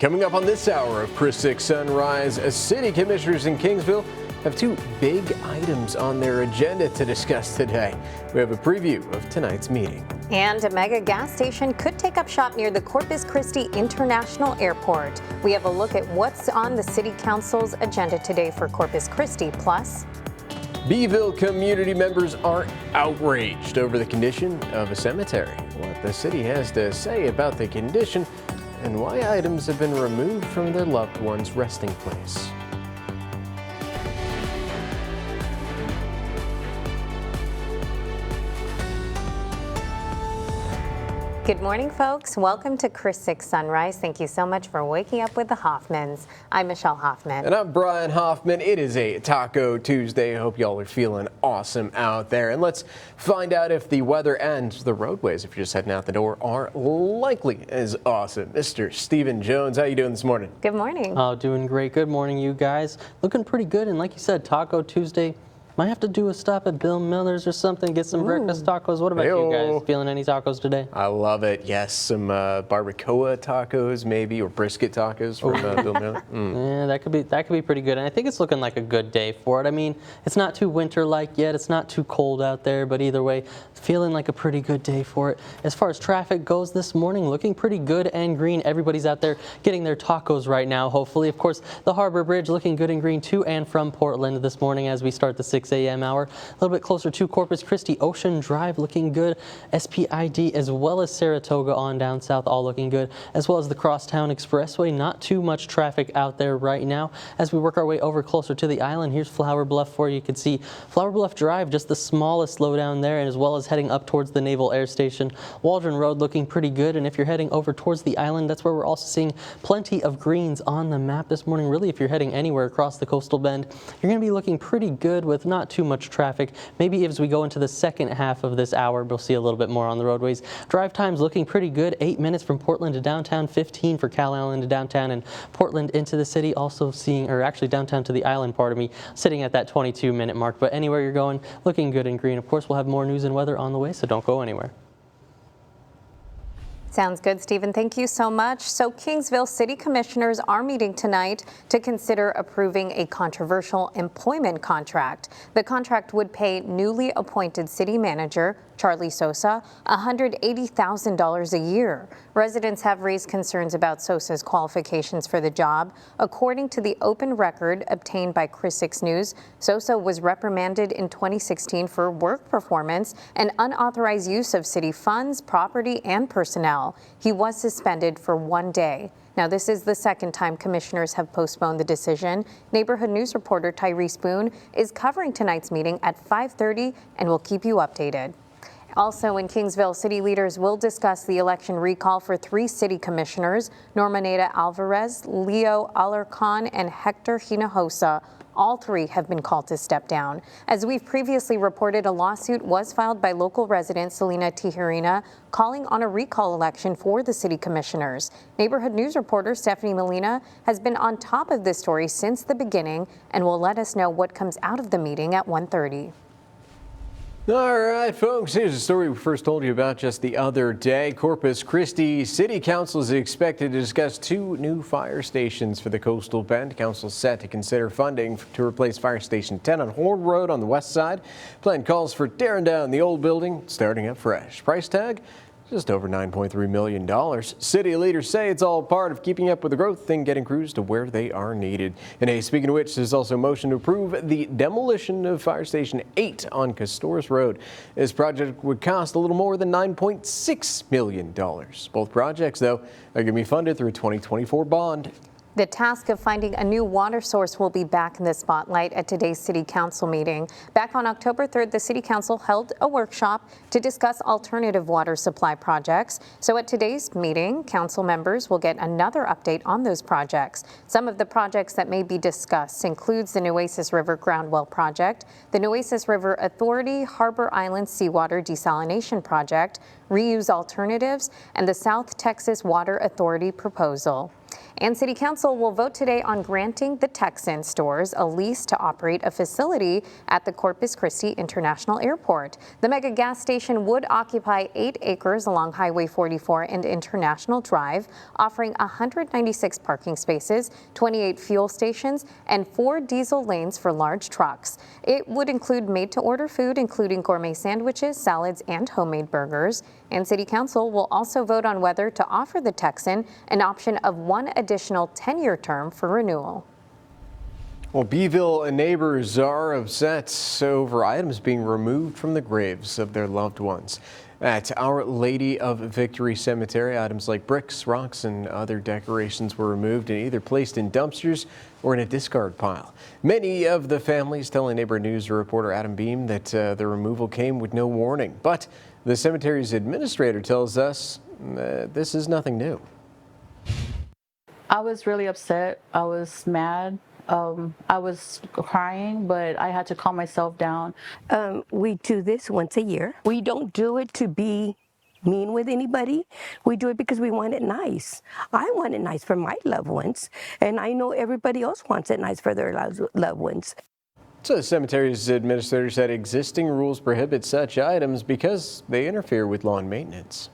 Coming up on this hour of Chris 6 Sunrise, city commissioners in Kingsville have two big items on their agenda to discuss today. We have a preview of tonight's meeting. And a mega gas station could take up shop near the Corpus Christi International Airport. We have a look at what's on the City Council's agenda today for Corpus Christi. Plus, Beeville community members are outraged over the condition of a cemetery. What the city has to say about the condition and why items have been removed from their loved one's resting place. good morning, folks. Welcome to Chris 6 Sunrise. Thank you so much for waking up with the Hoffmans. I'm Michelle Hoffman. And I'm Brian Hoffman. It is a Taco Tuesday. I hope y'all are feeling awesome out there. And let's find out if the weather and the roadways, if you're just heading out the door, are likely as awesome. Mr. Stephen Jones, how you doing this morning? Good morning. Oh, doing great. Good morning, you guys. Looking pretty good. And like you said, Taco Tuesday. Might have to do a stop at Bill Miller's or something, get some breakfast tacos. What about you guys? Feeling any tacos today? I love it. Yes, some barbacoa tacos maybe, or brisket tacos from Bill Miller. Yeah, that could be pretty good. And I think it's looking like a good day for it. I mean, it's not too winter-like yet. It's not too cold out there, but either way, feeling like a pretty good day for it. As far as traffic goes this morning, looking pretty good and green. Everybody's out there getting their tacos right now, hopefully. Of course, the Harbor Bridge looking good and green to and from Portland this morning as we start the 6 a.m. hour. A little bit closer to Corpus Christi, Ocean Drive looking good, SPID as well as Saratoga on down south all looking good, as well as the Crosstown Expressway. Not too much traffic out there right now. As we work our way over closer to the island, here's Flower Bluff for you. You can see Flower Bluff Drive, just the smallest slowdown there, and as well as heading up towards the Naval Air Station. Waldron Road looking pretty good, and if you're heading over towards the island, that's where we're also seeing plenty of greens on the map this morning. Really, if you're heading anywhere across the coastal bend, you're going to be looking pretty good with not too much traffic. Maybe as we go into the second half of this hour, we'll see a little bit more on the roadways. Drive times looking pretty good. 8 minutes from Portland to downtown, 15 for Calallen to downtown, and Portland into the city also seeing, or actually downtown to the island, pardon me, sitting at that 22-minute mark. But anywhere you're going, looking good and green. Of course, we'll have more news and weather on the way, so don't go anywhere. Sounds good, Stephen. Thank you so much. So Kingsville City Commissioners are meeting tonight to consider approving a controversial employment contract. The contract would pay newly appointed city manager Charlie Sosa $180,000 a year. Residents have raised concerns about Sosa's qualifications for the job. According to the open record obtained by Chris 6 News, Sosa was reprimanded in 2016 for work performance and unauthorized use of city funds, property, and personnel. He was suspended for 1 day. Now, this is the second time commissioners have postponed the decision. Neighborhood News reporter Tyrese Boone is covering tonight's meeting at 5:30 and will keep you updated. Also in Kingsville, city leaders will discuss the election recall for 3 city commissioners, Normaneta Alvarez, Leo Alarcon, and Hector Hinojosa. All 3 have been called to step down. As we've previously reported, a lawsuit was filed by local resident Selena Tijerina calling on a recall election for the city commissioners. Neighborhood News reporter Stephanie Molina has been on top of this story since the beginning and will let us know what comes out of the meeting at 1:30. All right, folks, here's a story we first told you about just the other day. Corpus Christi City Council is expected to discuss 2 new fire stations for the coastal bend. Council set to consider funding to replace Fire Station 10 on Horn Road on the west side. Plan calls for tearing down the old building, starting up fresh. Price tag? Just over $9.3 million. City leaders say it's all part of keeping up with the growth and getting crews to where they are needed. And hey, speaking of which, there's also a motion to approve the demolition of Fire Station 8 on Castores Road. This project would cost a little more than $9.6 million. Both projects, though, are going to be funded through a 2024 bond. The task of finding a new water source will be back in the spotlight at today's City Council meeting. Back on October 3rd, the City Council held a workshop to discuss alternative water supply projects. So at today's meeting, council members will get another update on those projects. Some of the projects that may be discussed includes the Nueces River Groundwell Project, the Nueces River Authority Harbor Island Seawater Desalination Project, reuse alternatives, and the South Texas Water Authority proposal. And City Council will vote today on granting the Texan stores a lease to operate a facility at the Corpus Christi International Airport. The mega gas station would occupy 8 acres along Highway 44 and International Drive, offering 196 parking spaces, 28 fuel stations, and 4 diesel lanes for large trucks. It would include made-to-order food, including gourmet sandwiches, salads, and homemade burgers. And City Council will also vote on whether to offer the Texan an option of one additional 10-year term for renewal. Well, Beeville neighbors are upset over items being removed from the graves of their loved ones. At Our Lady of Victory Cemetery, items like bricks, rocks, and other decorations were removed and either placed in dumpsters or in a discard pile. Many of the families telling Neighbor News reporter Adam Beam that the removal came with no warning. But the cemetery's administrator tells us this is nothing new. I was really upset. I was mad. I was crying, but I had to calm myself down. We do this once a year. We don't do it to be mean with anybody. We do it because we want it nice. I want it nice for my loved ones, and I know everybody else wants it nice for their loved ones. So the cemetery's administrator said existing rules prohibit such items because they interfere with lawn maintenance.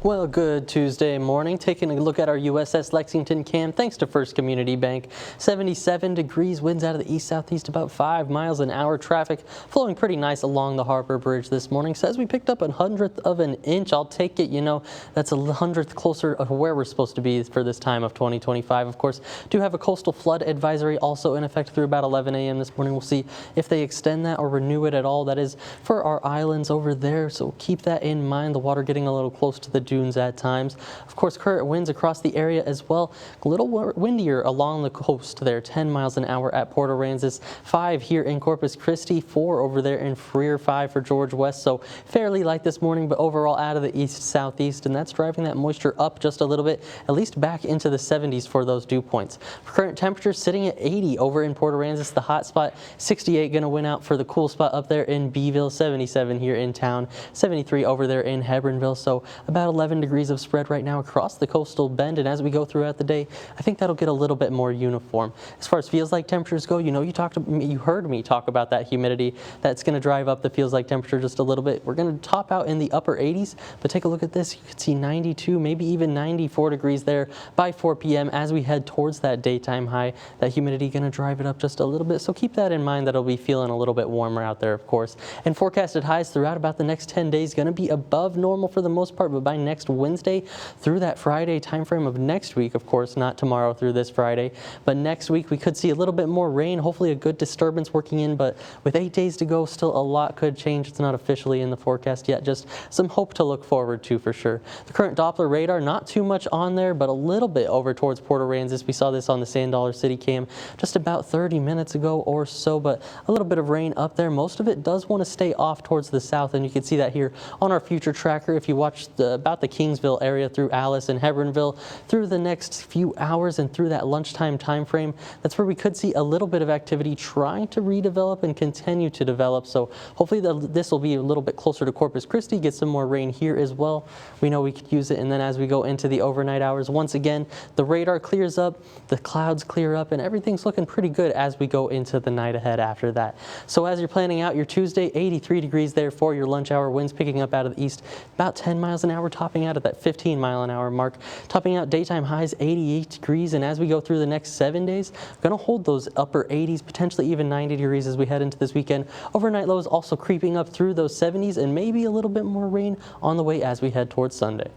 Well, good Tuesday morning. Taking a look at our USS Lexington Cam, thanks to First Community Bank. 77 degrees, winds out of the east-southeast about 5 miles an hour. Traffic flowing pretty nice along the Harbor Bridge this morning. Says we picked up 1/100th of an inch. I'll take it. You know, that's 100th closer to where we're supposed to be for this time of 2025. Of course, do have a coastal flood advisory also in effect through about 11 a.m. this morning. We'll see if they extend that or renew it at all. That is for our islands over there, so keep that in mind. The water getting a little close to the dunes at times. Of course, current winds across the area as well. A little windier along the coast there, 10 miles an hour at Port Aransas, 5 here in Corpus Christi, 4 over there in Freer, 5 for George West. So fairly light this morning, but overall out of the east-southeast, and that's driving that moisture up just a little bit, at least back into the 70s for those dew points. Current temperatures sitting at 80 over in Port Aransas, the hot spot, 68 going to win out for the cool spot up there in Beeville, 77 here in town, 73 over there in Hebronville. So about 11 degrees of spread right now across the coastal bend, and as we go throughout the day, I think that'll get a little bit more uniform. As far as feels like temperatures go, you know, you heard me talk about that humidity that's going to drive up the feels like temperature just a little bit. We're going to top out in the upper 80s, but take a look at this. You could see 92, maybe even 94 degrees there by 4 p.m. as we head towards that daytime high. That humidity going to drive it up just a little bit, so keep that in mind. That'll be feeling a little bit warmer out there, of course. And forecasted highs throughout about the next 10 days going to be above normal for the most part, but by next Wednesday through that Friday timeframe of next week, of course, not tomorrow through this Friday, but next week we could see a little bit more rain, hopefully a good disturbance working in, but with 8 days to go, still a lot could change. It's not officially in the forecast yet, just some hope to look forward to for sure. The current Doppler radar, not too much on there, but a little bit over towards Port Aransas. We saw this on the Sand Dollar City Cam just about 30 minutes ago or so, but a little bit of rain up there. Most of it does want to stay off towards the south, and you can see that here on our future tracker. If you watch about the Kingsville area through Alice and Hebronville through the next few hours and through that lunchtime time frame, that's where we could see a little bit of activity trying to redevelop and continue to develop. So hopefully this will be a little bit closer to Corpus Christi, get some more rain here as well. We know we could use it, and then as we go into the overnight hours, once again, the radar clears up, the clouds clear up, and everything's looking pretty good as we go into the night ahead after that. So as you're planning out your Tuesday, 83 degrees there for your lunch hour, winds picking up out of the east, about 10 miles an hour, topping out at that 15-mile-an-hour mark, topping out daytime highs 88 degrees, and as we go through the next 7 days, going to hold those upper 80s, potentially even 90 degrees as we head into this weekend. Overnight lows also creeping up through those 70s, and maybe a little bit more rain on the way as we head towards Sunday.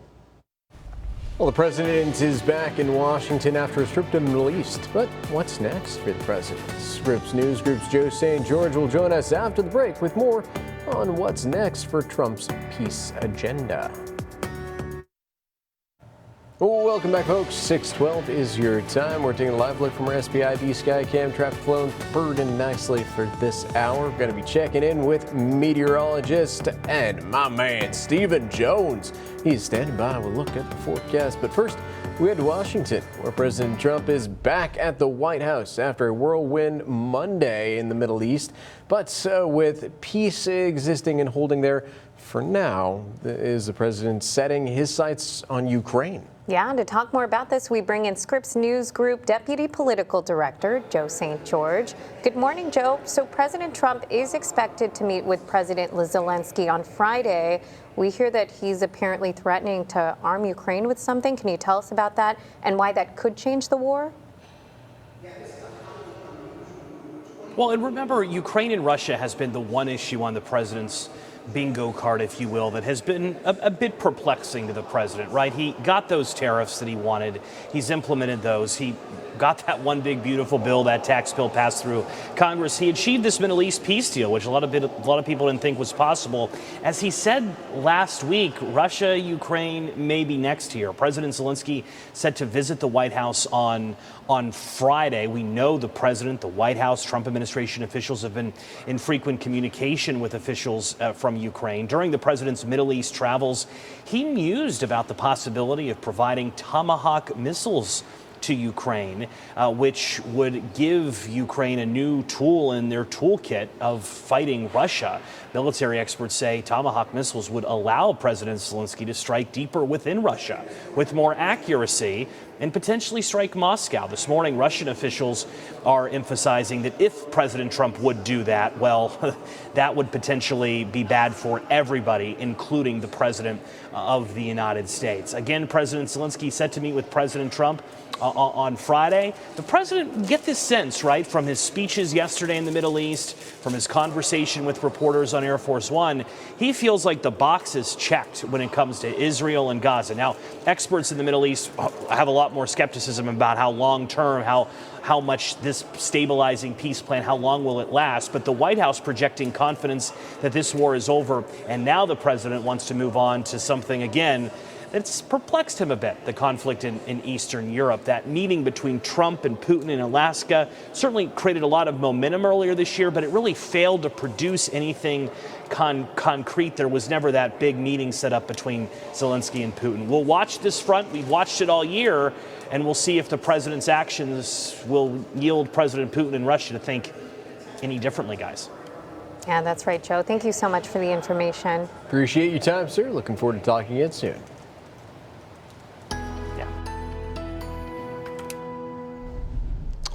Well, the president is back in Washington after a trip to the Middle East. But what's next for the president? Scripps News Group's Joe St. George will join us after the break with more on what's next for Trump's peace agenda. Well, welcome back, folks. 6:12 is your time. We're taking a live look from our SPID Skycam. Traffic flowing burdened nicely for this hour. We're going to be checking in with meteorologist and my man, Stephen Jones. He's standing by. We'll look at the forecast. But first, we head to Washington, where President Trump is back at the White House after a whirlwind Monday in the Middle East. But with peace existing and holding there for now, is the president setting his sights on Ukraine? Yeah, and to talk more about this, we bring in Scripps News Group Deputy Political Director Joe St. George. Good morning, Joe. So President Trump is expected to meet with President Zelensky on Friday. We hear that he's apparently threatening to arm Ukraine with something. Can you tell us about that and why that could change the war? Well, and remember, Ukraine and Russia has been the one issue on the president's bingo card, if you will, that has been a bit perplexing to the president, right? He got those tariffs that he wanted. He's implemented those. He got that one big, beautiful bill, that tax bill passed through Congress. He achieved this Middle East peace deal, which a lot of people didn't think was possible. As he said last week, Russia, Ukraine may be next year. President Zelensky set to visit the White House on Friday. We know the president, the White House, Trump administration officials have been in frequent communication with officials from Ukraine. During the president's Middle East travels, he mused about the possibility of providing Tomahawk missiles to Ukraine, which would give Ukraine a new tool in their toolkit of fighting Russia. Military experts say Tomahawk missiles would allow President Zelensky to strike deeper within Russia with more accuracy and potentially strike Moscow. This morning, Russian officials are emphasizing that if President Trump would do that, well, that would potentially be bad for everybody, including the President of the United States. Again, President Zelensky set to meet with President Trump on Friday. The president, get this sense, right, from his speeches yesterday in the Middle East, from his conversation with reporters on Air Force One, he feels like the box is checked when it comes to Israel and Gaza. Now, experts in the Middle East have a lot more skepticism about how long-term, how much this stabilizing peace plan, how long will it last? But the White House projecting confidence that this war is over, and now the president wants to move on to something, again, it's perplexed him a bit, the conflict in Eastern Europe. That meeting between Trump and Putin in Alaska certainly created a lot of momentum earlier this year, but it really failed to produce anything concrete. There was never that big meeting set up between Zelensky and Putin. We'll watch this front. We've watched it all year, and we'll see if the president's actions will yield President Putin and Russia to think any differently, guys. Yeah, that's right, Joe. Thank you so much for the information. Appreciate your time, sir. Looking forward to talking again soon.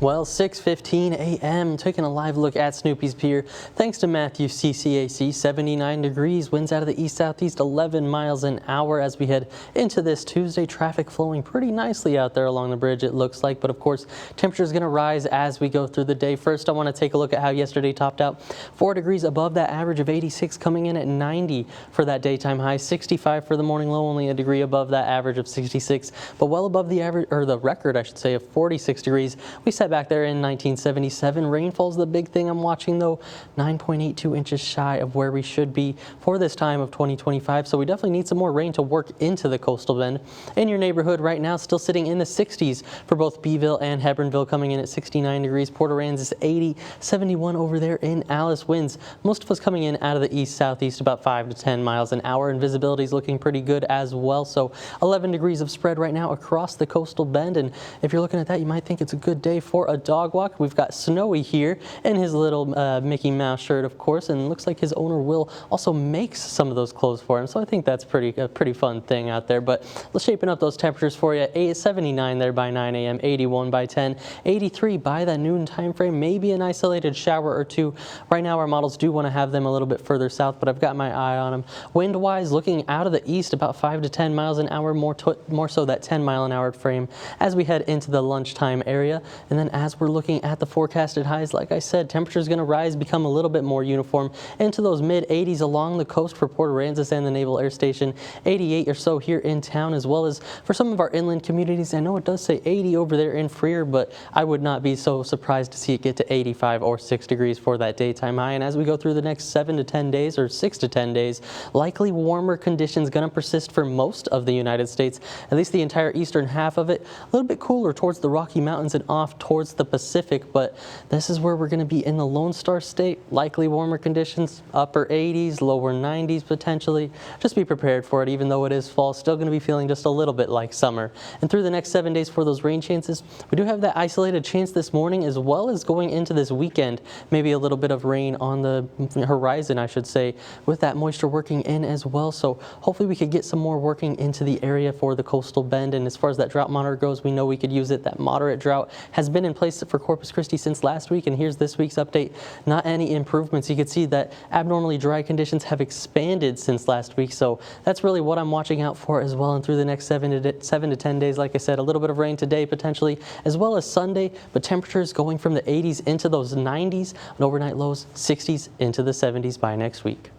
Well, 6:15 a.m. taking a live look at Snoopy's Pier. Thanks to Matthew CCAC, 79 degrees, winds out of the east-southeast 11 miles an hour as we head into this Tuesday. Traffic flowing pretty nicely out there along the bridge, it looks like. But of course, temperature is going to rise as we go through the day. First, I want to take a look at how yesterday topped out. 4 degrees above that average of 86, coming in at 90 for that daytime high. 65 for the morning low, only a degree above that average of 66, but well above the average, or the record, I should say, of 46 degrees. We set back there in 1977. Rainfall's the big thing I'm watching, though. 9.82 inches shy of where we should be for this time of 2025. So we definitely need some more rain to work into the coastal bend. In your neighborhood right now, still sitting in the 60s for both Beeville and Hebronville, coming in at 69 degrees. Port Aransas 80, 71 over there in Alice. Winds, most of us coming in out of the east-southeast about 5 to 10 miles an hour, and visibility is looking pretty good as well. So 11 degrees of spread right now across the coastal bend. And if you're looking at that, you might think it's a good day for a dog walk. We've got Snowy here in his little Mickey Mouse shirt, of course, and it looks like his owner Will also makes some of those clothes for him. So I think that's a pretty fun thing out there. But let's shaping up those temperatures for you. 79 there by 9 a.m., 81 by 10, 83 by that noon time frame. Maybe an isolated shower or two. Right now, our models do want to have them a little bit further south, but I've got my eye on them. Wind-wise, looking out of the east, about 5 to 10 miles an hour, more so that 10 mile an hour frame as we head into the lunchtime area. And then as we're looking at the forecasted highs, like I said, temperatures going to rise, become a little bit more uniform into those mid-80s along the coast for Port Aransas and the Naval Air Station. 88 or so here in town, as well as for some of our inland communities. I know it does say 80 over there in Freer, but I would not be so surprised to see it get to 85 or 6 degrees for that daytime high. And as we go through the next 7 to 10 days, or 6 to 10 days, likely warmer conditions going to persist for most of the United States, at least the entire eastern half of it. A little bit cooler towards the Rocky Mountains and off towards towards the Pacific, but this is where we're going to be in the Lone Star State. Likely warmer conditions, upper 80s, lower 90s potentially. Just be prepared for it, even though it is fall. Still going to be feeling just a little bit like summer. And through the next 7 days for those rain chances, we do have that isolated chance this morning, as well as going into this weekend. Maybe a little bit of rain on the horizon, I should say, with that moisture working in as well. So hopefully we could get some more working into the area for the coastal bend. And as far as that drought monitor goes, we know we could use it. That moderate drought has been in place for Corpus Christi since last week, and here's this week's update. Not any improvements. You can see that abnormally dry conditions have expanded since last week, so that's really what I'm watching out for as well. And through the next 7 to 10 days, like I said, a little bit of rain today potentially, as well as Sunday, but temperatures going from the 80s into those 90s, and overnight lows 60s into the 70s by next week.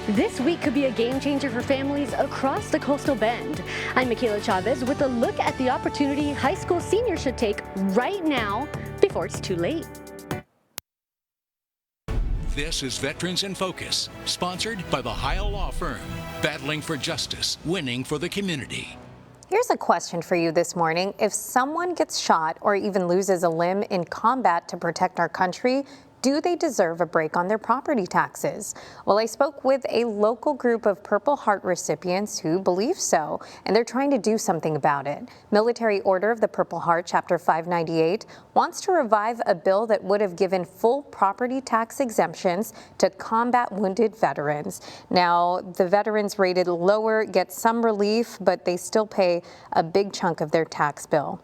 This week could be a game changer for families across the coastal bend. I'm Michaela Chavez with a look at the opportunity high school seniors should take right now before it's too late. This is Veterans in Focus, sponsored by the Heil Law Firm, battling for justice, winning for the community. Here's a question for you this morning. If someone gets shot or even loses a limb in combat to protect our country, do they deserve a break on their property taxes? Well, I spoke with a local group of Purple Heart recipients who believe so, and they're trying to do something about it. Military Order of the Purple Heart, Chapter 598, wants to revive a bill that would have given full property tax exemptions to combat wounded veterans. Now, the veterans rated lower get some relief, but they still pay a big chunk of their tax bill.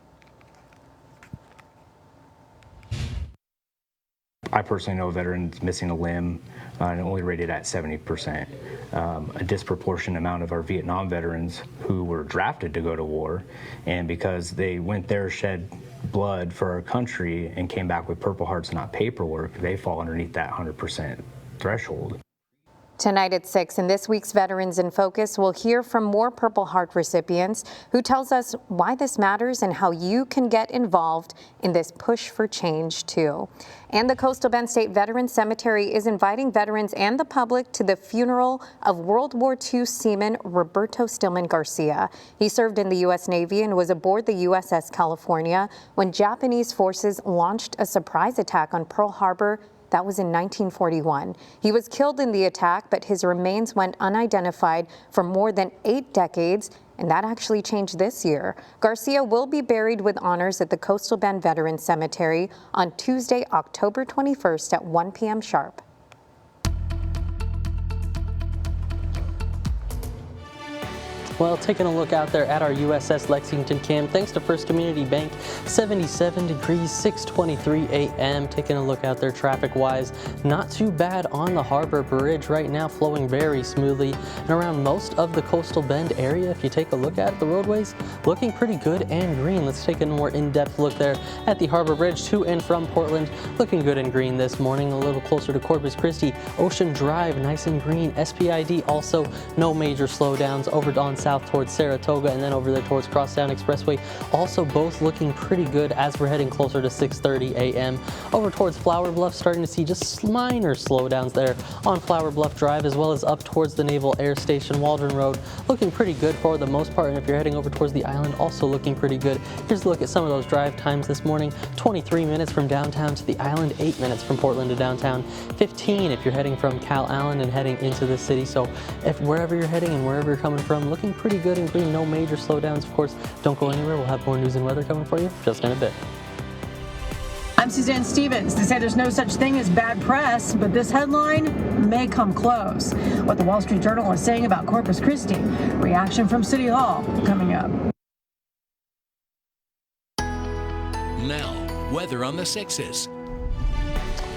I personally know veterans missing a limb and only rated at 70%. A disproportionate amount of our Vietnam veterans who were drafted to go to war, and because they went there, shed blood for our country, and came back with Purple Hearts, not paperwork, they fall underneath that 100% threshold. Tonight at 6 in this week's Veterans in Focus, we'll hear from more Purple Heart recipients who tells us why this matters and how you can get involved in this push for change too. And the Coastal Bend State Veterans Cemetery is inviting veterans and the public to the funeral of World War II seaman Roberto Stillman Garcia. He served in the U.S. Navy and was aboard the USS California when Japanese forces launched a surprise attack on Pearl Harbor. That was in 1941. He was killed in the attack, but his remains went unidentified for more than 8 decades, and that actually changed this year. Garcia will be buried with honors at the Coastal Bend Veterans Cemetery on Tuesday, October 21st at 1 p.m. sharp. Well, taking a look out there at our USS Lexington Cam, thanks to First Community Bank, 77 degrees, 6:23 a.m. Taking a look out there traffic-wise, not too bad on the Harbor Bridge right now, flowing very smoothly. And around most of the Coastal Bend area, if you take a look at it, the roadways looking pretty good and green. Let's take a more in-depth look there at the Harbor Bridge to and from Portland. Looking good and green this morning. A little closer to Corpus Christi, Ocean Drive, nice and green. SPID also no major slowdowns over on south towards Saratoga and then over there towards Crosstown Expressway. Also both looking pretty good as we're heading closer to 6:30 a.m. Over towards Flower Bluff, starting to see just minor slowdowns there on Flower Bluff Drive, as well as up towards the Naval Air Station, Waldron Road. Looking pretty good for the most part, and if you're heading over towards the island, also looking pretty good. Here's a look at some of those drive times this morning. 23 minutes from downtown to the island, 8 minutes from Portland to downtown, 15 if you're heading from Cal Allen and heading into the city. So if wherever you're heading and wherever you're coming from, looking pretty good and green, no major slowdowns. Of course, don't go anywhere. We'll have more news and weather coming for you just in a bit. I'm Suzanne Stevens. They say there's no such thing as bad press, but this headline may come close. What the Wall Street Journal is saying about Corpus Christi. Reaction from City Hall coming up. Now, weather on the 6s.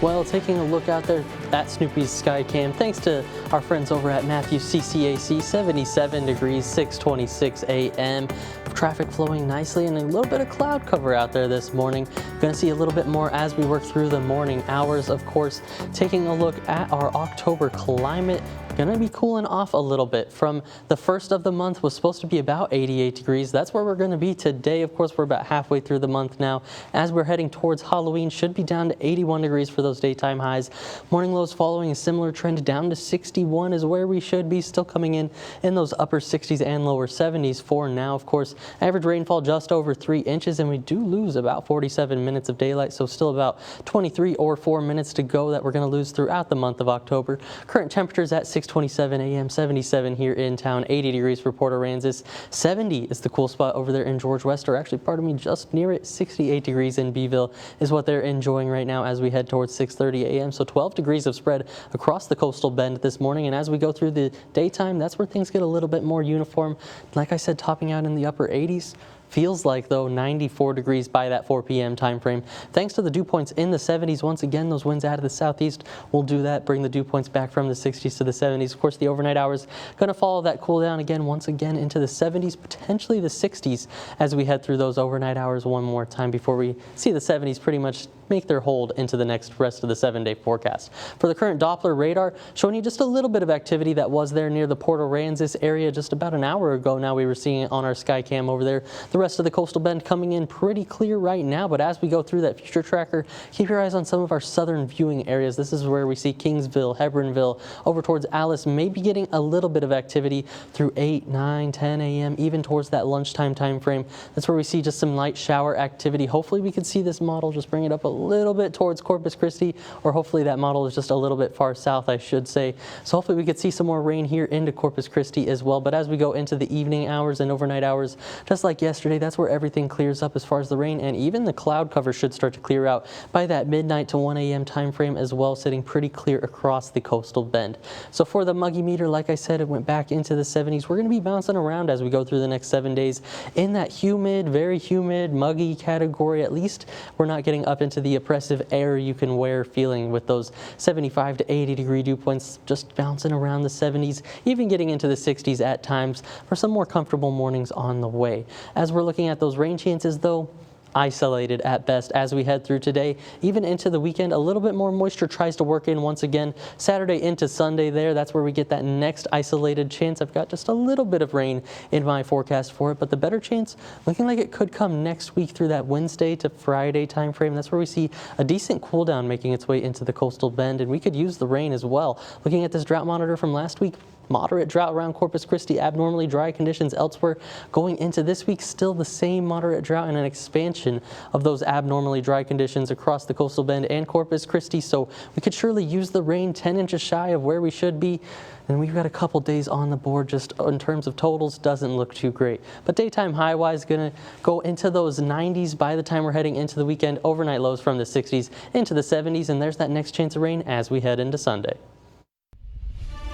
Well, taking a look out there at Snoopy's Skycam, thanks to our friends over at Matthews CCAC, 77 degrees, 6:26 a.m. Traffic flowing nicely and a little bit of cloud cover out there this morning. Going to see a little bit more as we work through the morning hours. Of course, taking a look at our October climate. Going to be cooling off a little bit. From the first of the month was supposed to be about 88 degrees. That's where we're going to be today. Of course, we're about halfway through the month now. As we're heading towards Halloween, should be down to 81 degrees for those daytime highs. Morning lows following a similar trend, down to 61 is where we should be. Still coming in those upper 60s and lower 70s for now. Of course, Average rainfall just over 3 inches, and we do lose about 47 minutes of daylight, so still about 23 or 4 minutes to go that we're going to lose throughout the month of October. Current temperatures at 6:27 a.m., 77 here in town, 80 degrees for Port Aransas, 70 is the cool spot over there in George West, or actually, pardon me, just near it, 68 degrees in Beeville is what they're enjoying right now as we head towards 6:30 a.m. So 12 degrees of spread across the coastal bend this morning, and as we go through the daytime, that's where things get a little bit more uniform. Like I said, topping out in the upper 80s. Feels like, though, 94 degrees by that 4 p.m. time frame. Thanks to the dew points in the 70s. Once again, those winds out of the southeast will do that, bring the dew points back from the 60s to the 70s. Of course, the overnight hours going to follow that cool down again, once again into the 70s, potentially the 60s as we head through those overnight hours one more time before we see the 70s pretty much make their hold into the next rest of the 7-day forecast. For the current Doppler radar, showing you just a little bit of activity that was there near the Port Aransas area just about an hour ago. Now we were seeing it on our sky cam over there. The rest of the coastal bend coming in pretty clear right now, but as we go through that future tracker, keep your eyes on some of our southern viewing areas. This is where we see Kingsville, Hebronville, over towards Alice, maybe getting a little bit of activity through 8, 9, 10 a.m., even towards that lunchtime time frame. That's where we see just some light shower activity. Hopefully we could see this model just bring it up a little bit towards Corpus Christi, or hopefully that model is just a little bit far south, I should say. So hopefully we could see some more rain here into Corpus Christi as well. But as we go into the evening hours and overnight hours, just like yesterday, that's where everything clears up as far as the rain, and even the cloud cover should start to clear out by that midnight to 1 a.m. time frame as well, sitting pretty clear across the coastal bend. So for the muggy meter, like I said, it went back into the 70s. We're going to be bouncing around as we go through the next 7 days in that humid, very humid, muggy category. At least we're not getting up into the oppressive air you can wear feeling with those 75 to 80 degree dew points just bouncing around the 70s, even getting into the 60s at times for some more comfortable mornings on the way. As we're looking at those rain chances, though, isolated at best as we head through today, even into the weekend. A little bit more moisture tries to work in once again Saturday into Sunday there. That's where we get that next isolated chance. I've got just a little bit of rain in my forecast for it, but the better chance looking like it could come next week through that Wednesday to Friday time frame. That's where we see a decent cool down making its way into the coastal bend, and we could use the rain as well. Looking at this drought monitor from last week, moderate drought around Corpus Christi, abnormally dry conditions elsewhere. Going into this week, still the same moderate drought and an expansion of those abnormally dry conditions across the coastal bend and Corpus Christi. So we could surely use the rain, 10 inches shy of where we should be. And we've got a couple days on the board just in terms of totals, doesn't look too great. But daytime high-wise going to go into those 90s by the time we're heading into the weekend. Overnight lows from the 60s into the 70s, and there's that next chance of rain as we head into Sunday.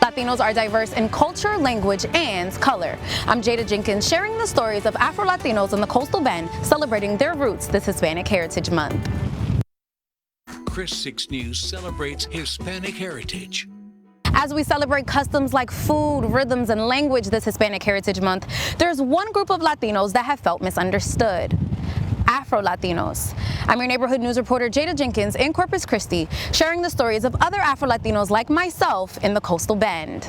Latinos are diverse in culture, language, and color. I'm Jada Jenkins, sharing the stories of Afro-Latinos in the Coastal Bend, celebrating their roots this Hispanic Heritage Month. Chris 6 News celebrates Hispanic heritage. As we celebrate customs like food, rhythms, and language this Hispanic Heritage Month, there's one group of Latinos that have felt misunderstood. Afro-Latinos. I'm your neighborhood news reporter Jada Jenkins in Corpus Christi, sharing the stories of other Afro-Latinos like myself in the Coastal Bend.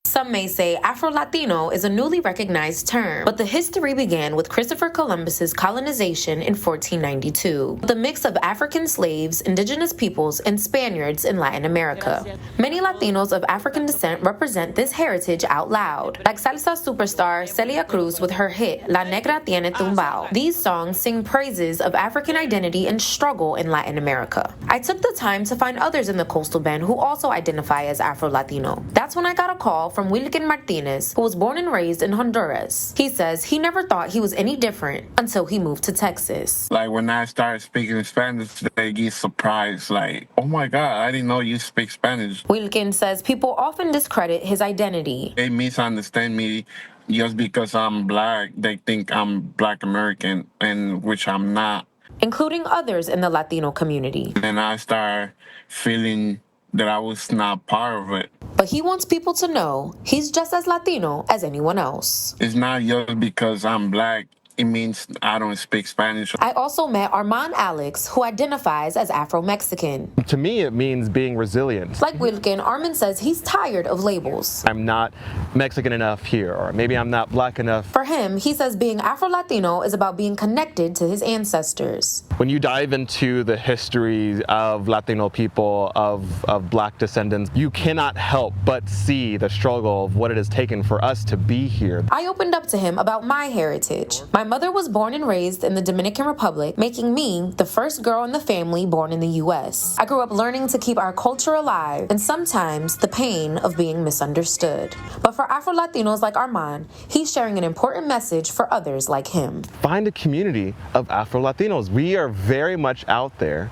Some may say Afro-Latino is a newly recognized term, but the history began with Christopher Columbus's colonization in 1492. The mix of African slaves, indigenous peoples, and Spaniards in Latin America. Many Latinos of African descent represent this heritage out loud, like salsa superstar Celia Cruz with her hit La Negra Tiene Tumbao. These songs sing praises of African identity and struggle in Latin America. I took the time to find others in the Coastal Bend who also identify as Afro-Latino. That's when I got a call from Wilkin Martinez, who was born and raised in Honduras. He says he never thought he was any different until he moved to Texas. Like when I started speaking Spanish, they get surprised, like, oh my God, I didn't know you speak Spanish. Wilkin says people often discredit his identity. They misunderstand me just because I'm black. They think I'm Black American, and which I'm not. Including others in the Latino community. And I started feeling that I was not part of it. But he wants people to know he's just as Latino as anyone else. It's not just because I'm black. it means I don't speak Spanish. I also met Armand Alex, who identifies as Afro-Mexican. To me, it means being resilient. Like Wilkin, Armand says he's tired of labels. I'm not Mexican enough here, or maybe I'm not black enough. For him, he says being Afro-Latino is about being connected to his ancestors. When you dive into the history of Latino people, of black descendants, you cannot help but see the struggle of what it has taken for us to be here. I opened up to him about my heritage. My mother was born and raised in the Dominican Republic, making me the first girl in the family born in the U.S. I grew up learning to keep our culture alive and sometimes the pain of being misunderstood. But for Afro-Latinos like Armand, he's sharing an important message for others like him. Find a community of Afro-Latinos. We are very much out there.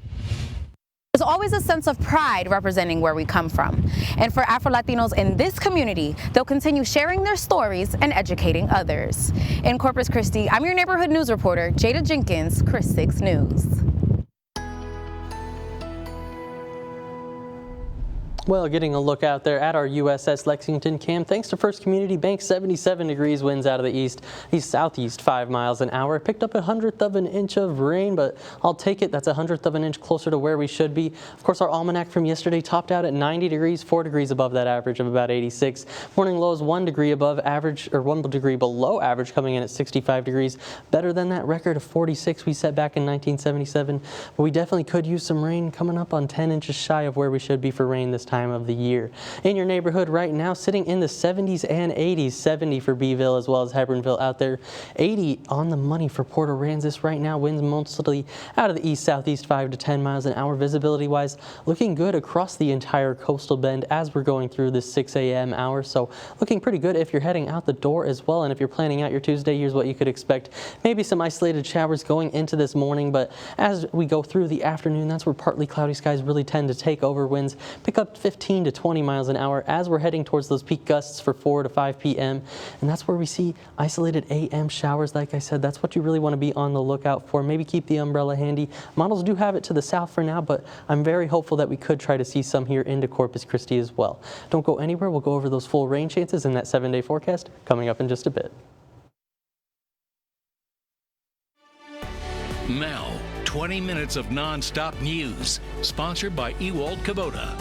There's always a sense of pride representing where we come from. And for Afro-Latinos in this community, they'll continue sharing their stories and educating others. In Corpus Christi, I'm your neighborhood news reporter, Jada Jenkins, Chris 6 News. Well, getting a look out there at our USS Lexington Cam, thanks to First Community Bank, 77 degrees, winds out of the east-southeast 5 miles an hour. Picked up 1/100 of an inch of rain, but I'll take it. That's 1/100 of an inch closer to where we should be. Of course, our almanac from yesterday topped out at 90 degrees, 4 degrees above that average of about 86. Morning lows 1 degree above average, or 1 degree below average, coming in at 65 degrees. Better than that record of 46 we set back in 1977. But we definitely could use some rain, coming up on 10 inches shy of where we should be for rain this time of the year. In your neighborhood right now, sitting in the 70s and 80s, 70 for Beeville as well as Hebronville out there, 80 on the money for Port Aransas right now. Winds mostly out of the east-southeast 5 to 10 miles an hour. Visibility-wise, looking good across the entire coastal bend as we're going through this 6 a.m. hour. So looking pretty good if you're heading out the door as well. And if you're planning out your Tuesday, here's what you could expect. Maybe some isolated showers going into this morning, but as we go through the afternoon, that's where partly cloudy skies really tend to take over. Winds pick up 15 to 20 miles an hour as we're heading towards those peak gusts for 4 to 5 p.m. And that's where we see isolated a.m. showers. Like I said, that's what you really want to be on the lookout for. Maybe keep the umbrella handy. Models do have it to the south for now, but I'm very hopeful that we could try to see some here into Corpus Christi as well. Don't go anywhere. We'll go over those full rain chances in that 7-day forecast coming up in just a bit. Now, 20 minutes of non-stop news, sponsored by Ewald Kubota.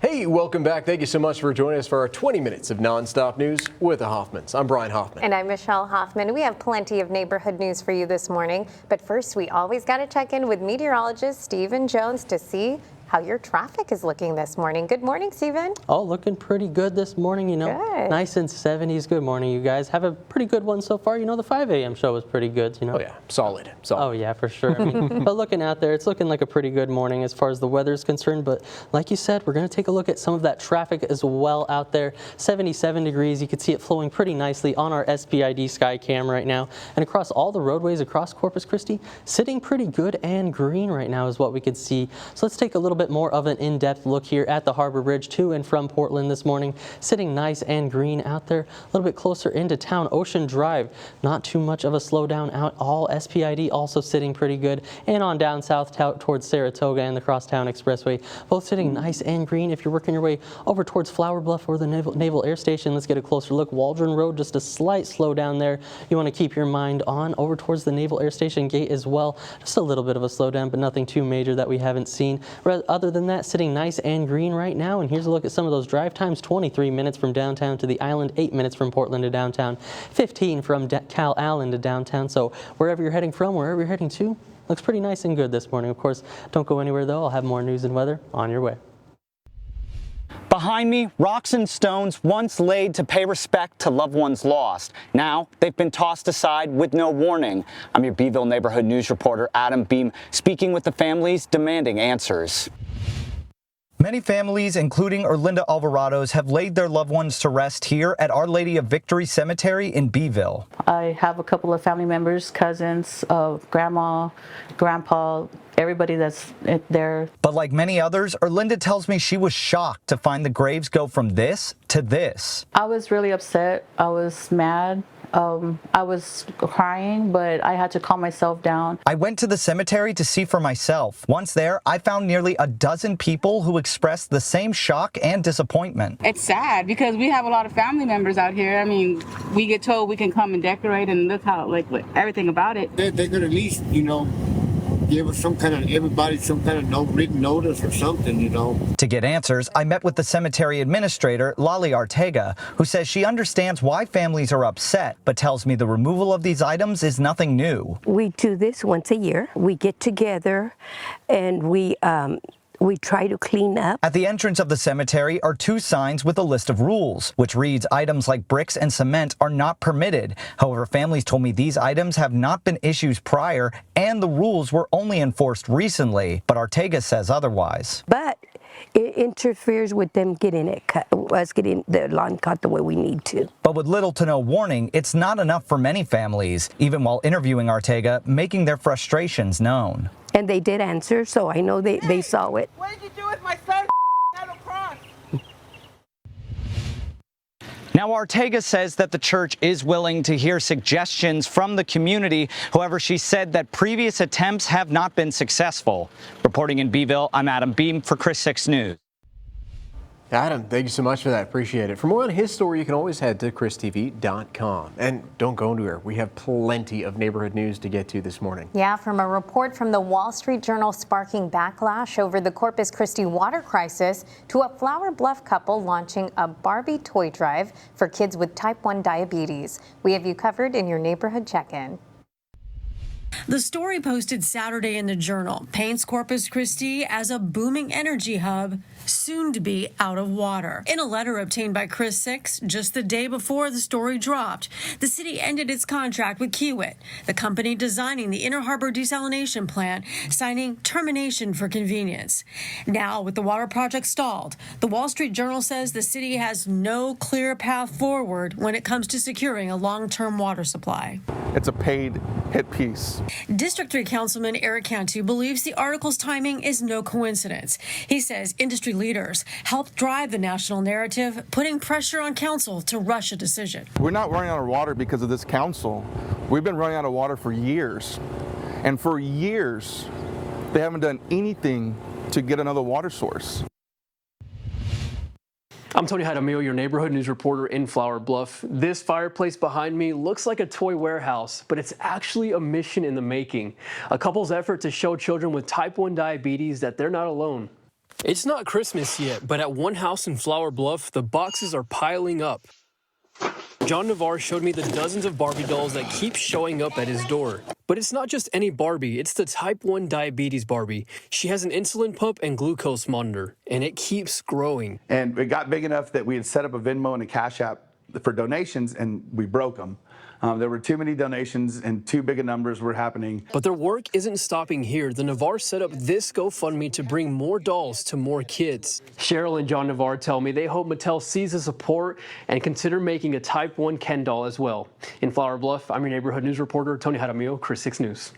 Hey, welcome back. Thank you so much for joining us for our 20 minutes of nonstop news with the Hoffmans. I'm Brian Hoffman. And I'm Michelle Hoffman. We have plenty of neighborhood news for you this morning. But first, we always got to check in with meteorologist Stephen Jones to see how your traffic is looking this morning. Good morning, Stephen. Oh, looking pretty good this morning, you know. Good. Nice and 70s. Good morning, you guys. Have a pretty good one so far. You know, the 5 a.m. show was pretty good, you know. Oh, yeah. Solid. Oh, yeah, for sure. I mean, but looking out there, it's looking like a pretty good morning as far as the weather is concerned. But like you said, we're going to take a look at some of that traffic as well out there. 77 degrees. You can see it flowing pretty nicely on our SPID sky cam right now. And across all the roadways across Corpus Christi, sitting pretty good and green right now is what we could see. So let's take a little bit more of an in-depth look here at the Harbor Bridge to and from Portland this morning. Sitting nice and green out there. A little bit closer into town, Ocean Drive. Not too much of a slowdown out. All SPID also sitting pretty good. And on down south towards Saratoga and the Crosstown Expressway, both sitting nice and green. If you're working your way over towards Flower Bluff or the Naval Air Station, let's get a closer look. Waldron Road, just a slight slowdown there. You want to keep your mind on over towards the Naval Air Station gate as well. Just a little bit of a slowdown, but nothing too major that we haven't seen. Other than that, sitting nice and green right now. And here's a look at some of those drive times. 23 minutes from downtown to the island, 8 minutes from Portland to downtown, 15 from Cal Allen to downtown. So wherever you're heading from, wherever you're heading to, looks pretty nice and good this morning. Of course, don't go anywhere though. I'll have more news and weather on your way. Behind me, rocks and stones once laid to pay respect to loved ones lost. Now, they've been tossed aside with no warning. I'm your Beeville neighborhood news reporter, Adam Beam, speaking with the families, demanding answers. Many families, including Erlinda Alvarado's, have laid their loved ones to rest here at Our Lady of Victory Cemetery in Beeville. I have a couple of family members, cousins, grandma, grandpa, everybody that's there. But like many others, Erlinda tells me she was shocked to find the graves go from this to this. I was really upset. I was mad. I was crying, but I had to calm myself down. I went to the cemetery to see for myself. Once there, I found nearly a dozen people who expressed the same shock and disappointment. It's sad because we have a lot of family members out here. I mean, we get told we can come and decorate and look how, like, everything about it. They could at least, give us everybody some kind of written notice or something, To get answers, I met with the cemetery administrator, Lali Arteaga, who says she understands why families are upset, but tells me the removal of these items is nothing new. We do this once a year. We get together and we try to clean up. At the entrance of the cemetery are 2 signs with a list of rules, which reads items like bricks and cement are not permitted. However, families told me these items have not been issues prior and the rules were only enforced recently, but Arteaga says otherwise. But it interferes with them getting us getting the lawn cut the way we need to. But with little to no warning, it's not enough for many families, even while interviewing Arteaga, making their frustrations known. And they did answer, so I know they saw it. What did you do with my son? Cross? Now, Arteaga says that the church is willing to hear suggestions from the community. However, she said that previous attempts have not been successful. Reporting in Beeville, I'm Adam Beam for Chris 6 News. Adam, thank you so much for that. Appreciate it. For more on his story, you can always head to christv.com. And don't go anywhere. We have plenty of neighborhood news to get to this morning. Yeah, from a report from the Wall Street Journal sparking backlash over the Corpus Christi water crisis to a Flower Bluff couple launching a Barbie toy drive for kids with type 1 diabetes. We have you covered in your neighborhood check-in. The story posted Saturday in the Journal paints Corpus Christi as a booming energy hub, soon to be out of water. In a letter obtained by Chris 6 just the day before the story dropped, the city ended its contract with Kiewit, the company designing the Inner Harbor desalination plant, signing termination for convenience. Now, with the water project stalled, the Wall Street Journal says the city has no clear path forward when it comes to securing a long-term water supply. It's a paid hit piece. District 3 Councilman Eric Cantu believes the article's timing is no coincidence. He says industry leaders helped drive the national narrative, putting pressure on council to rush a decision. We're not running out of water because of this council. We've been running out of water for years. And for years, they haven't done anything to get another water source. I'm Tony Jaramillo, your neighborhood news reporter in Flower Bluff. This fireplace behind me looks like a toy warehouse, but it's actually a mission in the making. A couple's effort to show children with type 1 diabetes that they're not alone. It's not Christmas yet, but at one house in Flower Bluff, the boxes are piling up. John Navarre showed me the dozens of Barbie dolls that keep showing up at his door. But it's not just any Barbie, it's the type 1 diabetes Barbie. She has an insulin pump and glucose monitor, and it keeps growing. And it got big enough that we had set up a Venmo and a Cash App for donations, and we broke them. There were too many donations and too big a numbers were happening. But their work isn't stopping here. The Navarre set up this GoFundMe to bring more dolls to more kids. Cheryl and John Navarre tell me they hope Mattel sees the support and consider making a type 1 Ken doll as well. In Flower Bluff, I'm your neighborhood news reporter, Tony Jaramillo, Chris 6 News.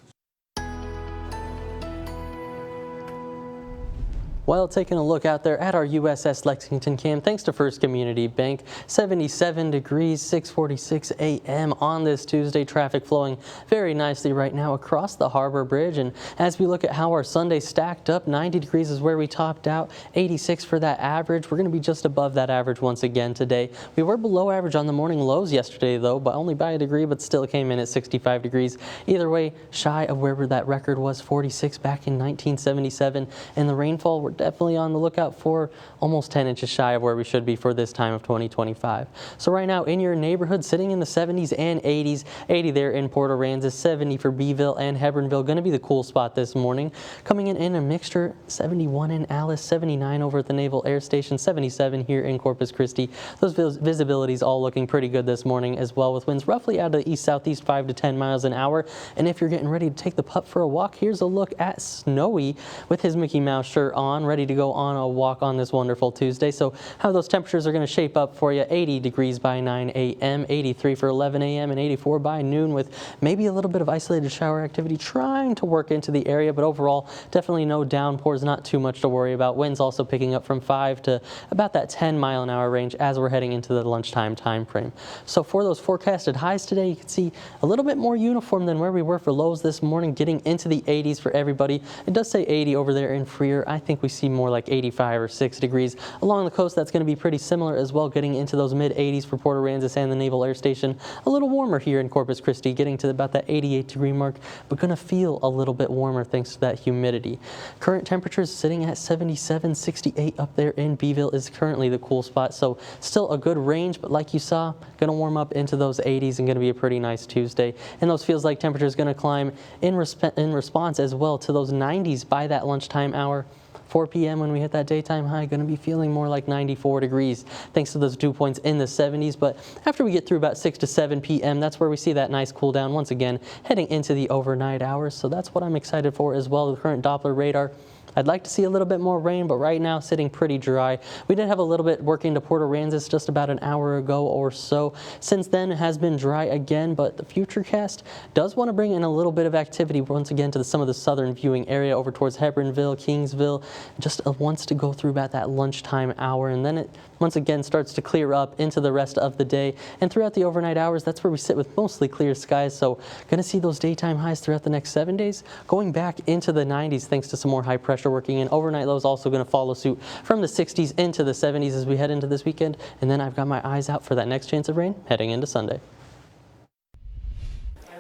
Well, taking a look out there at our USS Lexington cam, thanks to First Community Bank, 77 degrees, 6:46 a.m. on this Tuesday. Traffic flowing very nicely right now across the Harbor Bridge. And as we look at how our Sunday stacked up, 90 degrees is where we topped out, 86 for that average. We're going to be just above that average once again today. We were below average on the morning lows yesterday, though, but only by a degree, but still came in at 65 degrees. Either way, shy of where that record was, 46 back in 1977. And the rainfall, we're definitely on the lookout for almost 10 inches shy of where we should be for this time of 2025. So right now in your neighborhood, sitting in the 70s and 80s, 80 there in Port Aransas, 70 for Beeville and Hebronville, going to be the cool spot this morning. Coming in a mixture, 71 in Alice, 79 over at the Naval Air Station, 77 here in Corpus Christi. Those visibilities all looking pretty good this morning as well, with winds roughly out of the east-southeast 5 to 10 miles an hour. And if you're getting ready to take the pup for a walk, here's a look at Snowy with his Mickey Mouse shirt on. on, ready to go on a walk on this wonderful Tuesday. So how those temperatures are going to shape up for you: 80 degrees by 9 a.m., 83 for 11 a.m., and 84 by noon, with maybe a little bit of isolated shower activity trying to work into the area, but overall definitely no downpours, not too much to worry about. Winds also picking up from 5 to about that 10-mile-an-hour range as we're heading into the lunchtime time frame. So for those forecasted highs today, you can see a little bit more uniform than where we were for lows this morning, getting into the 80s for everybody. It does say 80 over there in Freer. I think we see more like 85 or 6 degrees. Along the coast, that's going to be pretty similar as well, getting into those mid-80s for Port Aransas and the Naval Air Station. A little warmer here in Corpus Christi, getting to about that 88-degree mark, but going to feel a little bit warmer thanks to that humidity. Current temperatures sitting at 77, 68 up there in Beeville is currently the cool spot, so still a good range, but like you saw, going to warm up into those 80s and going to be a pretty nice Tuesday. And those feels like temperatures going to climb in response as well to those 90s by that lunchtime hour. 4 p.m. when we hit that daytime high, going to be feeling more like 94 degrees thanks to those dew points in the 70s. But after we get through about 6 to 7 p.m., that's where we see that nice cool down once again heading into the overnight hours. So that's what I'm excited for as well. The current Doppler radar, I'd like to see a little bit more rain, but right now sitting pretty dry. We did have a little bit working to Port Aransas just about an hour ago or so. Since then, it has been dry again, but the Futurecast does want to bring in a little bit of activity once again to some of the southern viewing area over towards Hebronville, Kingsville. Just wants to go through about that lunchtime hour, and then it once again starts to clear up into the rest of the day. And throughout the overnight hours, that's where we sit with mostly clear skies. So going to see those daytime highs throughout the next 7 days, going back into the 90s thanks to some more high pressure working in. Overnight lows also going to follow suit from the 60s into the 70s as we head into this weekend. And then I've got my eyes out for that next chance of rain heading into Sunday.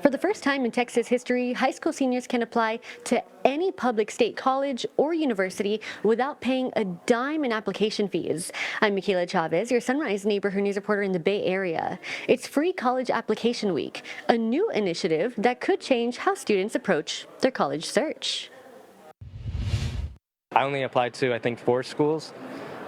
For the first time in Texas history, high school seniors can apply to any public state college or university without paying a dime in application fees. I'm Michaela Chavez, your Sunrise Neighborhood News reporter in the Bay Area. It's Free College Application Week, a new initiative that could change how students approach their college search. I only applied to, I think, 4 schools,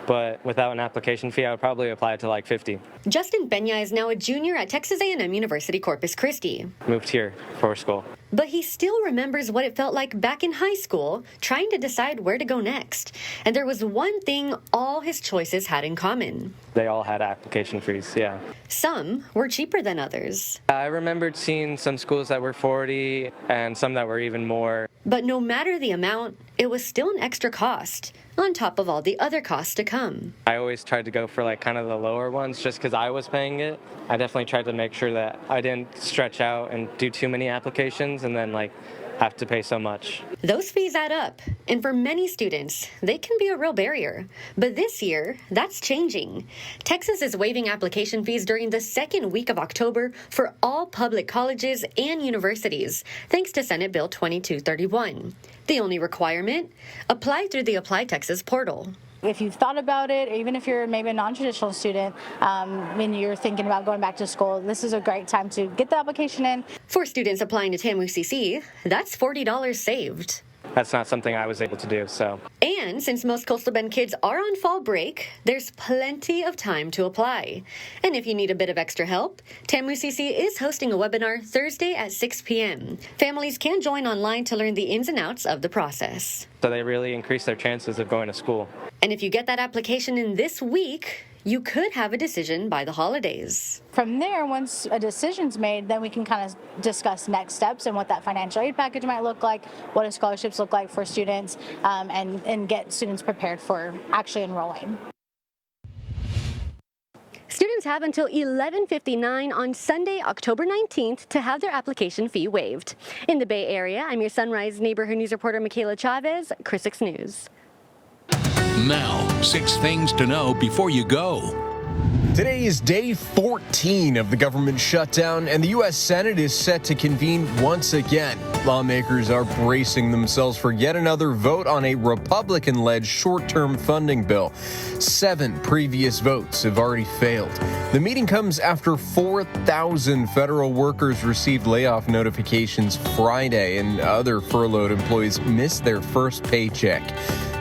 but without an application fee, I would probably apply to like 50. Justin Peña is now a junior at Texas A&M University Corpus Christi. Moved here for school. But he still remembers what it felt like back in high school, trying to decide where to go next. And there was one thing all his choices had in common. They all had application fees, yeah. Some were cheaper than others. I remembered seeing some schools that were $40 and some that were even more. But no matter the amount, it was still an extra cost, on top of all the other costs to come. I always tried to go for like kind of the lower ones just because I was paying it. I definitely tried to make sure that I didn't stretch out and do too many applications and then like have to pay so much. Those fees add up, and for many students, they can be a real barrier. But this year, that's changing. Texas is waiving application fees during the second week of October for all public colleges and universities, thanks to Senate Bill 2231. The only requirement? Apply through the Apply Texas portal. If you've thought about it, or even if you're maybe a non-traditional student, and you're thinking about going back to school, this is a great time to get the application in. For students applying to TAMU-CC, that's $40 saved. That's not something I was able to do, so. And since most Coastal Bend kids are on fall break, there's plenty of time to apply. And if you need a bit of extra help, TAMU-CC is hosting a webinar Thursday at 6 p.m. Families can join online to learn the ins and outs of the process. So they really increase their chances of going to school. And if you get that application in this week, you could have a decision by the holidays. From there, once a decision's made, then we can kind of discuss next steps and what that financial aid package might look like, what do scholarships look like for students, and get students prepared for actually enrolling. Students have until 11:59 on Sunday, October 19th to have their application fee waived. In the Bay Area, I'm your Sunrise Neighborhood News reporter Michaela Chavez, KRIS 6 News. Now, 6 things to know before you go. Today is day 14 of the government shutdown, and the U.S. Senate is set to convene once again. Lawmakers are bracing themselves for yet another vote on a Republican-led short-term funding bill. 7 previous votes have already failed. The meeting comes after 4,000 federal workers received layoff notifications Friday, and other furloughed employees missed their first paycheck.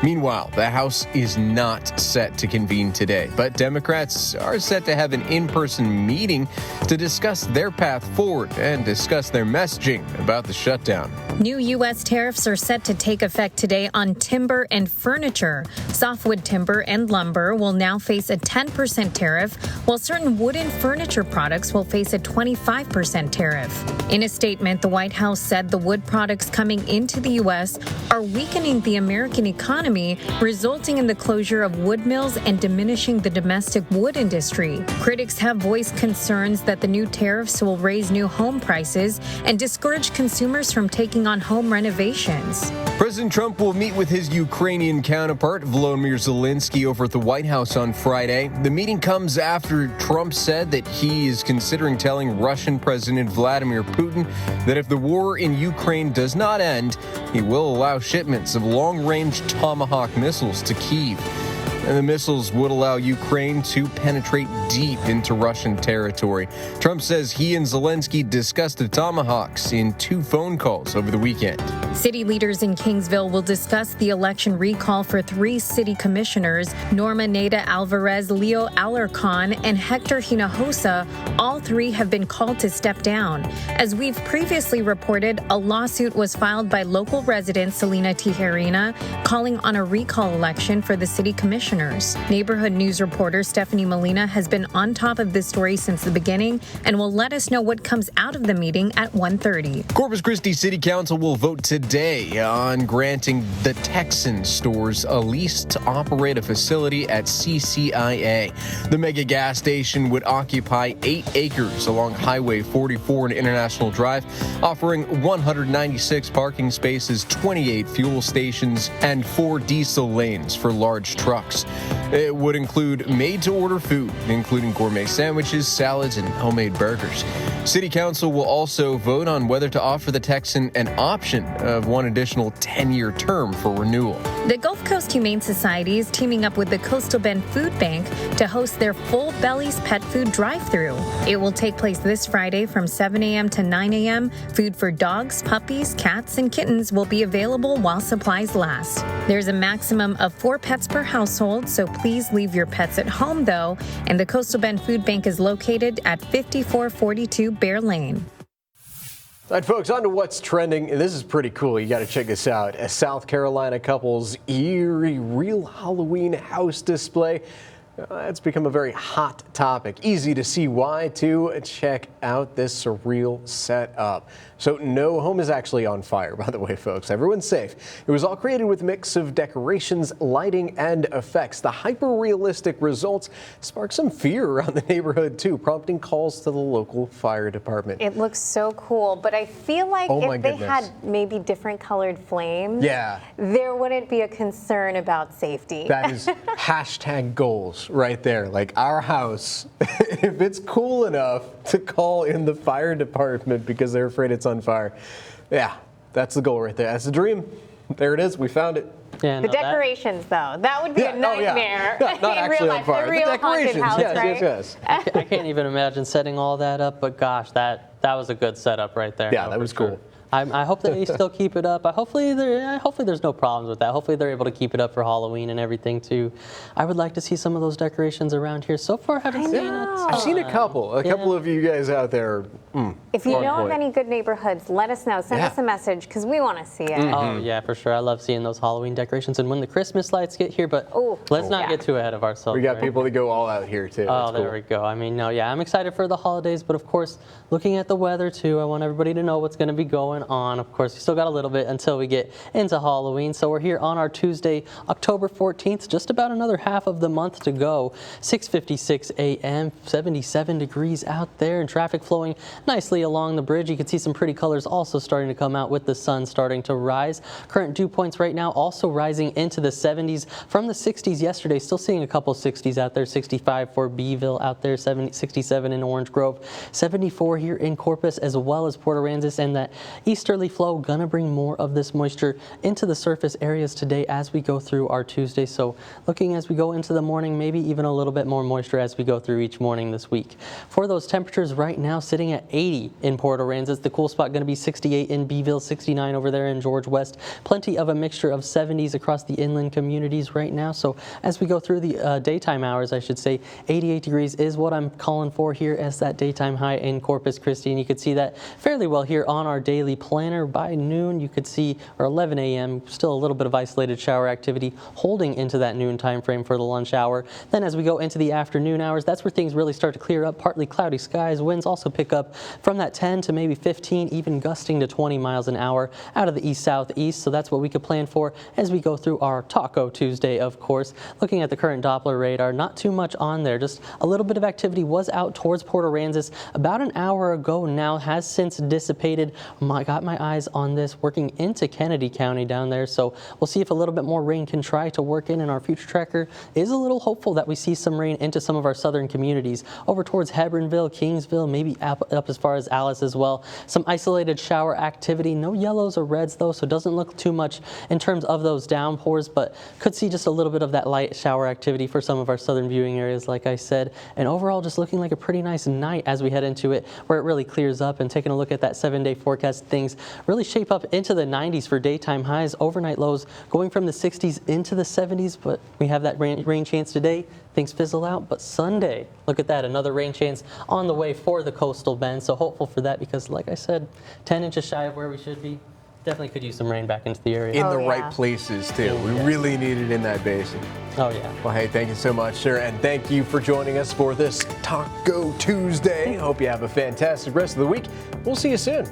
Meanwhile, the House is not set to convene today, but Democrats are set to have an in-person meeting to discuss their path forward and discuss their messaging about the shutdown. New U.S. tariffs are set to take effect today on timber and furniture. Softwood timber and lumber will now face a 10% tariff, while certain wooden furniture products will face a 25% tariff. In a statement, the White House said the wood products coming into the U.S. are weakening the American economy, resulting in the closure of wood mills and diminishing the domestic wood industry. Critics have voiced concerns that the new tariffs will raise new home prices and discourage consumers from taking on home renovations. President Trump will meet with his Ukrainian counterpart, Volodymyr Zelensky, over at the White House on Friday. The meeting comes after Trump said that he is considering telling Russian President Vladimir Putin that if the war in Ukraine does not end, he will allow shipments of long-range Tomahawk missiles to Kyiv. And the missiles would allow Ukraine to penetrate deep into Russian territory. Trump says he and Zelensky discussed the Tomahawks in 2 phone calls over the weekend. City leaders in Kingsville will discuss the election recall for 3 city commissioners, Norma Neda Alvarez, Leo Alarcon, and Hector Hinojosa. All 3 have been called to step down. As we've previously reported, a lawsuit was filed by local resident Selena Tijerina calling on a recall election for the city commissioners. Neighborhood News reporter Stephanie Molina has been on top of this story since the beginning and will let us know what comes out of the meeting at 1:30. Corpus Christi City Council will vote today on granting the Texan stores a lease to operate a facility at CCIA. The mega gas station would occupy 8 acres along Highway 44 and International Drive, offering 196 parking spaces, 28 fuel stations, and 4 diesel lanes for large trucks. It would include made-to-order food, including gourmet sandwiches, salads, and homemade burgers. City Council will also vote on whether to offer the Texan an option of 1 additional 10-year term for renewal. The Gulf Coast Humane Society is teaming up with the Coastal Bend Food Bank to host their Full Bellies Pet Food Drive-Thru. It will take place this Friday from 7 a.m. to 9 a.m. Food for dogs, puppies, cats, and kittens will be available while supplies last. There's a maximum of 4 pets per household, so please leave your pets at home, though. And the Coastal Bend Food Bank is located at 5442 Bear Lane. All right, folks, on to what's trending. And this is pretty cool. You got to check this out. A South Carolina couple's eerie real Halloween house display. It's become a very hot topic. Easy to see why, too. Check out this surreal setup. So no home is actually on fire, by the way, folks. Everyone's safe. It was all created with a mix of decorations, lighting, and effects. The hyper-realistic results sparked some fear around the neighborhood, too, prompting calls to the local fire department. It looks so cool, but I feel like if they had maybe different colored flames, there wouldn't be a concern about safety. That is hashtag goals right there. Like our house, if it's cool enough to call in the fire department because they're afraid it's on fire. Yeah, that's the goal right there. That's the dream. There it is. We found it. Yeah, the decorations, though, that would be a nightmare. Not in actually real on life. fire. The real haunted house, right? Yes. I can't even imagine setting all that up, but gosh, that was a good setup right there. Yeah, that was cool. I hope that they still keep it up. Hopefully there's no problems with that. Hopefully they're able to keep it up for Halloween and everything too. I would like to see some of those decorations around here. So far, I haven't seen it. I've seen a couple. A couple of you guys out there. If you know of any good neighborhoods, let us know. Send us a message because we want to see it. Oh yeah, for sure. I love seeing those Halloween decorations and when the Christmas lights get here. But let's not get too ahead of ourselves. We got people that go all out here too. Oh, there we go. I mean, no, yeah, I'm excited for the holidays, but of course, looking at the weather too, I want everybody to know what's going to be going on. Of course, we still got a little bit until we get into Halloween. So we're here on our Tuesday, October 14th, just about another half of the month to go. 6:56 a.m., 77 degrees out there and traffic flowing nicely along the bridge. You can see some pretty colors also starting to come out with the sun starting to rise. Current dew points right now also rising into the 70s from the 60s yesterday. Still seeing a couple 60s out there. 65 for Beeville out there, 67 in Orange Grove, 74 here in Corpus as well as Port Aransas, and that easterly flow gonna bring more of this moisture into the surface areas today as we go through our Tuesday. So looking as we go into the morning, maybe even a little bit more moisture as we go through each morning this week. For those temperatures right now sitting at 80 in Port Aransas. The cool spot going to be 68 in Beeville, 69 over there in George West. Plenty of a mixture of 70s across the inland communities right now. So as we go through the daytime hours, I should say, 88 degrees is what I'm calling for here as that daytime high in Corpus Christi. And you could see that fairly well here on our daily planner. By noon, you could see, or 11 a.m., still a little bit of isolated shower activity holding into that noon time frame for the lunch hour. Then as we go into the afternoon hours, that's where things really start to clear up. Partly cloudy skies. Winds also pick up from that 10 to maybe 15, even gusting to 20 miles an hour out of the east-southeast. So that's what we could plan for as we go through our Taco Tuesday, of course. Looking at the current Doppler radar, not too much on there. Just a little bit of activity was out towards Port Aransas about an hour ago now, has since dissipated. I got my eyes on this working into Kennedy County down there. So we'll see if a little bit more rain can try to work in. And our future tracker is a little hopeful that we see some rain into some of our southern communities over towards Hebronville, Kingsville, maybe up as far as Alice as well. Some isolated shower activity. No yellows or reds though, so it doesn't look too much in terms of those downpours, but could see just a little bit of that light shower activity for some of our southern viewing areas, like I said. And overall, just looking like a pretty nice night as we head into it, where it really clears up. And taking a look at that 7-day forecast, things really shape up into the 90s for daytime highs. Overnight lows going from the 60s into the 70s, but we have that rain chance today. Things fizzle out, but Sunday, look at that, another rain chance on the way for the coastal bend. So hopeful for that because, like I said, 10 inches shy of where we should be. Definitely could use some rain back into the area. In the right places, too. We really need it in that basin. Oh, yeah. Well, hey, thank you so much, sir. And thank you for joining us for this Taco Tuesday. Hope you have a fantastic rest of the week. We'll see you soon.